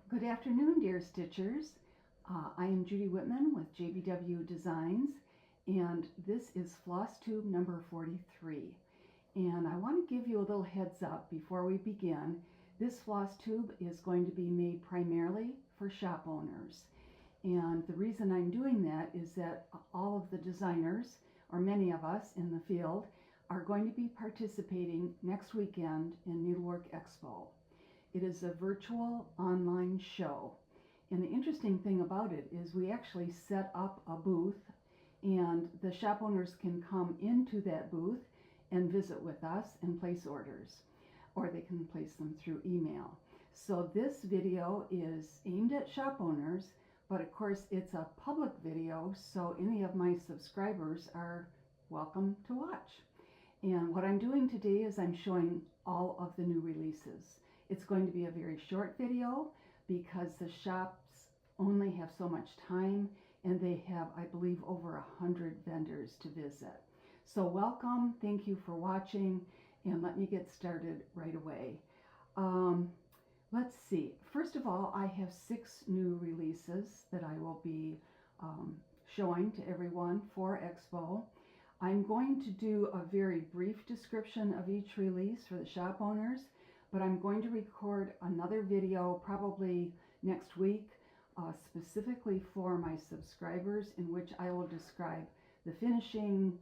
Good afternoon, dear Stitchers. I am Judy Whitman with JBWdesigns, and this is Flosstube number 43. And I want to give you a little heads up before we begin. This Flosstube is going to be made primarily for shop owners. And the reason I'm doing that is that all of the designers, or many of us in the field, are going to be participating next weekend in Needlework Expo. It is a virtual online show. And the interesting thing about it is we actually set up a booth and the shop owners can come into that booth and visit with us and place orders, or they can place them through email. So this video is aimed at shop owners, but of course it's a public video, so any of my subscribers are welcome to watch. And what I'm doing today is I'm showing all of the new releases. It's going to be a very short video because the shops only have so much time and they have, I believe, over 100 vendors to visit. So welcome, thank you for watching, and let me get started right away. Let's see. First of all, I have 6 new releases that I will be showing to everyone for Expo. I'm going to do a very brief description of each release for the shop owners, but I'm going to record another video probably next week specifically for my subscribers, in which I will describe the finishing,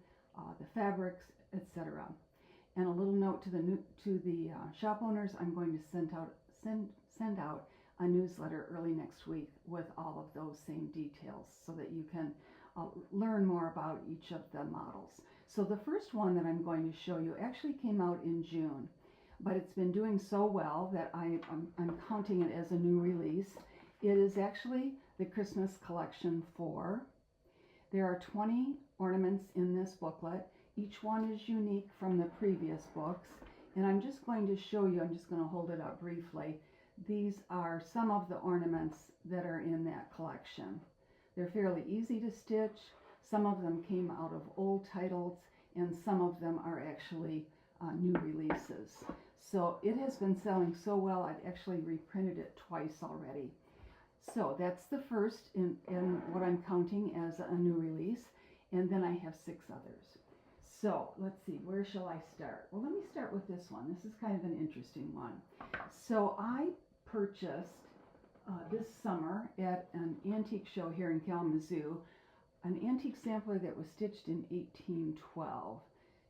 the fabrics, etc. And a little note to the shop owners: I'm going to send out a newsletter early next week with all of those same details so that you can learn more about each of the models. So the first one that I'm going to show you actually came out in June, but it's been doing so well that I'm counting it as a new release. It is actually the Christmas Collection 4. There are 20 ornaments in this booklet. Each one is unique from the previous books, and I'm just going to show you, I'm just going to hold it up briefly. These are some of the ornaments that are in that collection. They're fairly easy to stitch. Some of them came out of old titles, and some of them are actually new releases. So it has been selling so well, I've actually reprinted it twice already. So that's the first in what I'm counting as a new release, and then I have 6 others. So let's see, where shall I start? Well, let me start with this one. This is kind of an interesting one. So I purchased this summer at an antique show here in Kalamazoo an antique sampler that was stitched in 1812.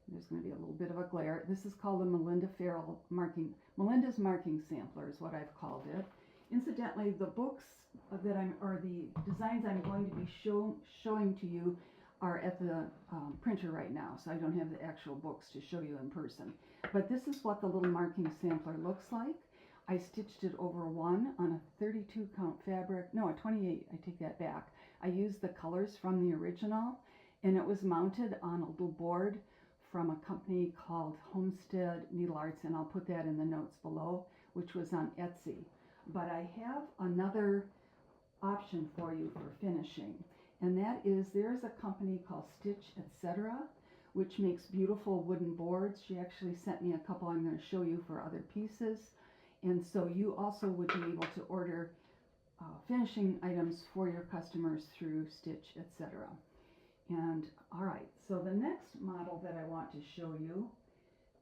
There's going to be a little bit of a glare. This is called the Melinda's marking sampler is what I've called it. Incidentally, the books the designs I'm going to be showing to you are at the printer right now, so I don't have the actual books to show you in person. But this is what the little marking sampler looks like. I stitched it over 1 on a 32 count fabric, no, a 28, I take that back. I used the colors from the original, and it was mounted on a little board from a company called Homestead Needleworkes, and I'll put that in the notes below, which was on Etsy. But I have another option for you for finishing, and that is there's a company called Stitch, etc., which makes beautiful wooden boards. She actually sent me a couple I'm going to show you for other pieces, and so you also would be able to order finishing items for your customers through Stitch, etc. And all right, so the next model that I want to show you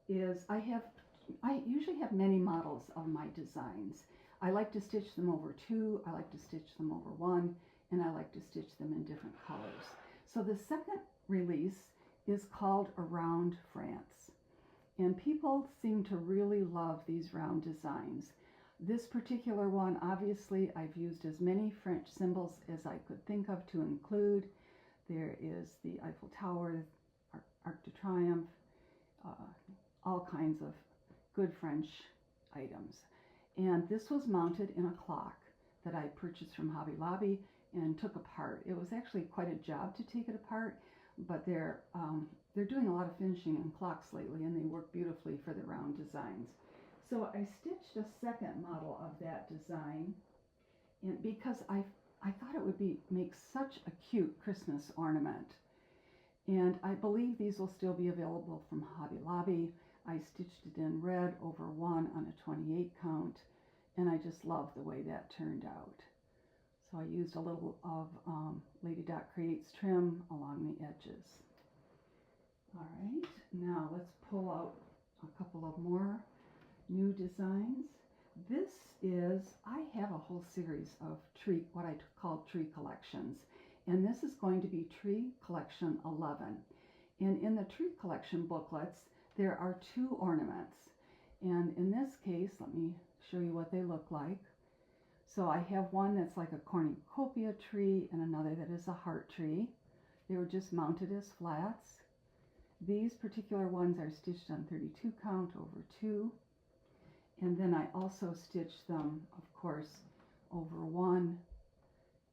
is I usually have many models of my designs. I like to stitch them over 2, I like to stitch them over 1, and I like to stitch them in different colors. So the second release is called Around France, and people seem to really love these round designs. This particular one, obviously, I've used as many French symbols as I could think of to include. There is the Eiffel Tower, Arc de Triomphe, all kinds of good French items. And this was mounted in a clock that I purchased from Hobby Lobby and took apart. It was actually quite a job to take it apart, but they're doing a lot of finishing in clocks lately, and they work beautifully for the round designs. So I stitched a second model of that design, and because I thought it would make such a cute Christmas ornament. And I believe these will still be available from Hobby Lobby. I stitched it in red over 1 on a 28 count, and I just love the way that turned out. So I used a little of Lady Dot Creates trim along the edges. All right, now let's pull out a couple of more new designs. This is, I have a whole series of what I call tree collections, and this is going to be Tree Collection 11. And in the Tree Collection booklets, there are 2 ornaments. And in this case, let me show you what they look like. So I have one that's like a cornucopia tree and another that is a heart tree. They were just mounted as flats. These particular ones are stitched on 32 count over 2. And then I also stitched them, of course, over 1.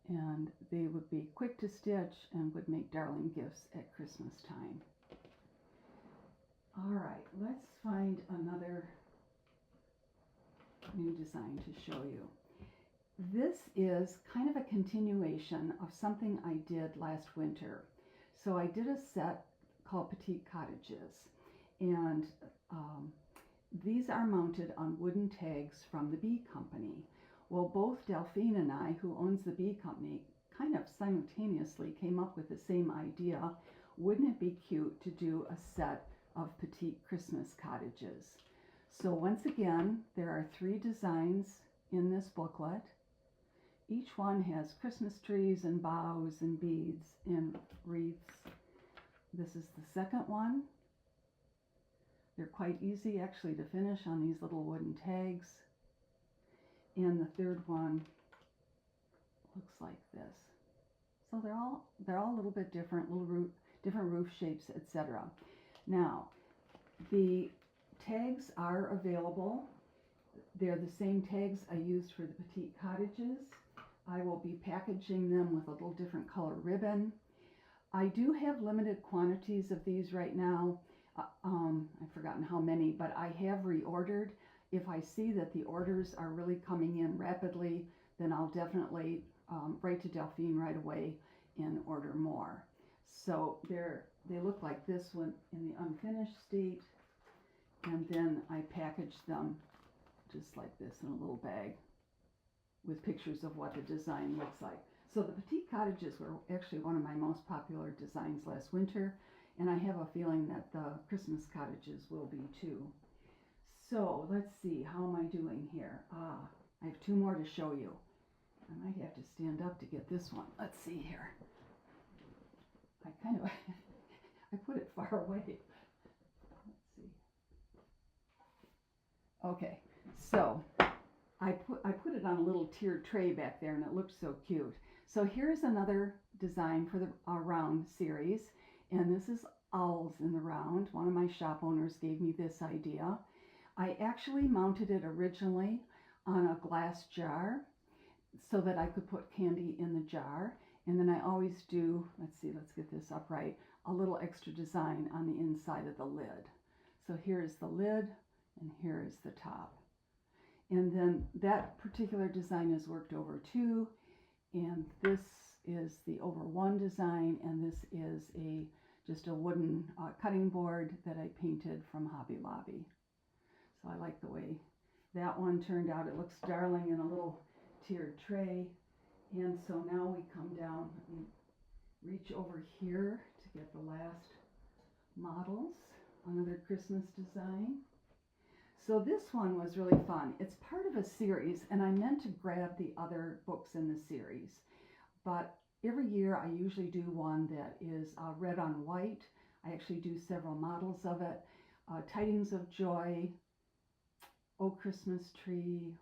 And they would be quick to stitch and would make darling gifts at Christmas time. All right, let's find another new design to show you. This is kind of a continuation of something I did last winter. So I did a set called Petite Cottages, and these are mounted on wooden tags from the Bee Company. Well, both Delphine and I, who owns the Bee Company, kind of simultaneously came up with the same idea. Wouldn't it be cute to do a set of Petite Christmas Cottages? So once again, there are 3 designs in this booklet. Each one has Christmas trees and boughs and beads and wreaths. This is the second one. They're quite easy actually to finish on these little wooden tags. And the third one looks like this. So they're all a little bit different, different roof shapes, etc. Now, the tags are available. They're the same tags I used for the Petite Cottages. I will be packaging them with a little different color ribbon. I do have limited quantities of these right now. I've forgotten how many, but I have reordered. If I see that the orders are really coming in rapidly, then I'll definitely write to Delphine right away and order more. So they look like this one in the unfinished state, and then I packaged them just like this in a little bag with pictures of what the design looks like. So the Petite Cottages were actually one of my most popular designs last winter, and I have a feeling that the Christmas cottages will be too. So let's see, how am I doing here? I have 2 more to show you. I might have to stand up to get this one. Let's see here. I I put it far away. Let's see. Okay, so I put it on a little tiered tray back there, and it looked so cute. So here's another design for the round series, and this is owls in the round. One of my shop owners gave me this idea. I actually mounted it originally on a glass jar so that I could put candy in the jar, and then I always do, let's get this upright, a little extra design on the inside of the lid. So here's the lid, and here is the top. And then that particular design is worked over 2, and this is the over 1 design, and this is just a wooden cutting board that I painted from Hobby Lobby. So I like the way that one turned out. It looks darling in a little tiered tray. And so now we come down and reach over here to get the last models. Another Christmas design. So this one was really fun. It's part of a series, and I meant to grab the other books in the series. But every year I usually do one that is red on white. I actually do several models of it. Tidings of Joy, Oh Christmas Tree,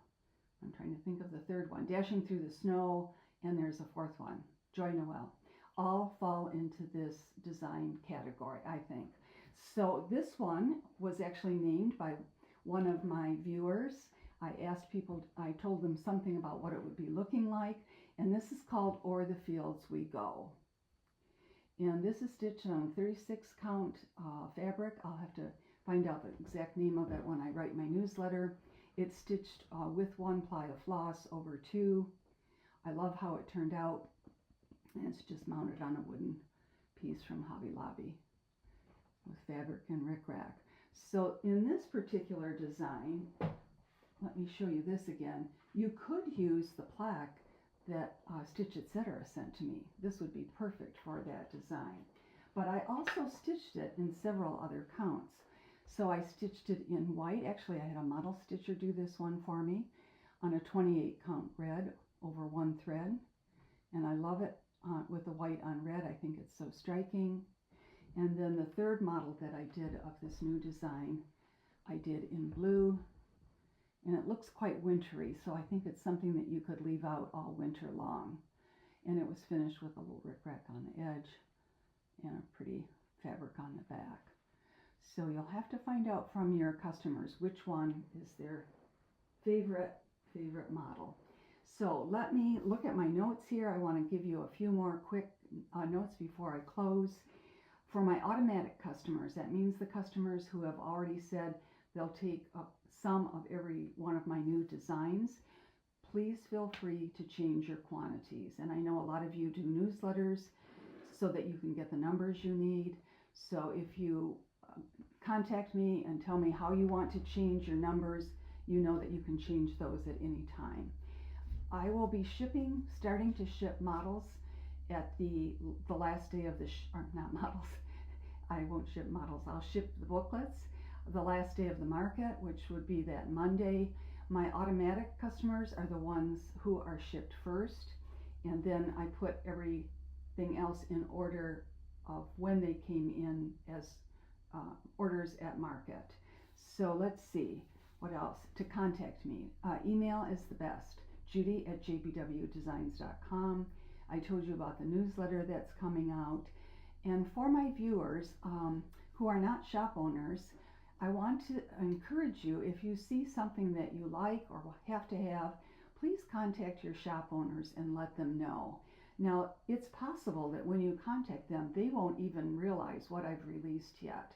I'm trying to think of the third one, Dashing Through the Snow, and there's a 4th one, Joy Noel. All fall into this design category, I think. So this one was actually named by one of my viewers. I asked people, I told them something about what it would be looking like, and this is called O'er the Fields We Go. And this is stitched on 36 count fabric. I'll have to find out the exact name of it when I write my newsletter. It's stitched with 1 ply of floss over 2. I love how it turned out, and it's just mounted on a wooden piece from Hobby Lobby with fabric and rickrack. So in this particular design, let me show you this again. You could use the plaque that Stitch Etc. sent to me. This would be perfect for that design. But I also stitched it in several other counts. So I stitched it in white. Actually, I had a model stitcher do this one for me on a 28 count red over one thread. And I love it with the white on red. I think it's so striking. And then the third model that I did of this new design, I did in blue. And it looks quite wintry, so I think it's something that you could leave out all winter long. And it was finished with a little rickrack on the edge and a pretty fabric on the back. So you'll have to find out from your customers which one is their favorite model. So let me look at my notes here. I want to give you a few more quick notes before I close. For my automatic customers, that means the customers who have already said they'll take some of every one of my new designs. Please feel free to change your quantities. And I know a lot of you do newsletters so that you can get the numbers you need. So if you contact me and tell me how you want to change your numbers, you know that you can change those at any time. I will be starting to ship models at the last day of the, or not models, I won't ship models, I'll ship the booklets the last day of the market, which would be that Monday. My automatic customers are the ones who are shipped first, and then I put everything else in order of when they came in as orders at market. So let's see what else. To contact me, email is the best, judy@jbwdesigns.com. I told you about the newsletter that's coming out. And for my viewers who are not shop owners, I want to encourage you, if you see something that you like or have to have, please contact your shop owners and let them know. Now, it's possible that when you contact them, they won't even realize what I've released yet.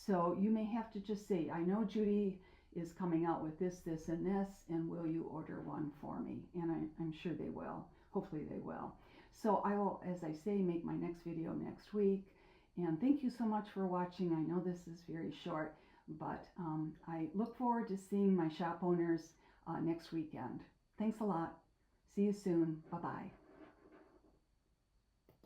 So you may have to just say, I know Judy is coming out with this, this, and this, and will you order one for me? And I'm sure they will. Hopefully they will. So I will, as I say, make my next video next week. And thank you so much for watching. I know this is very short, but I look forward to seeing my shop owners next weekend. Thanks a lot. See you soon. Bye-bye.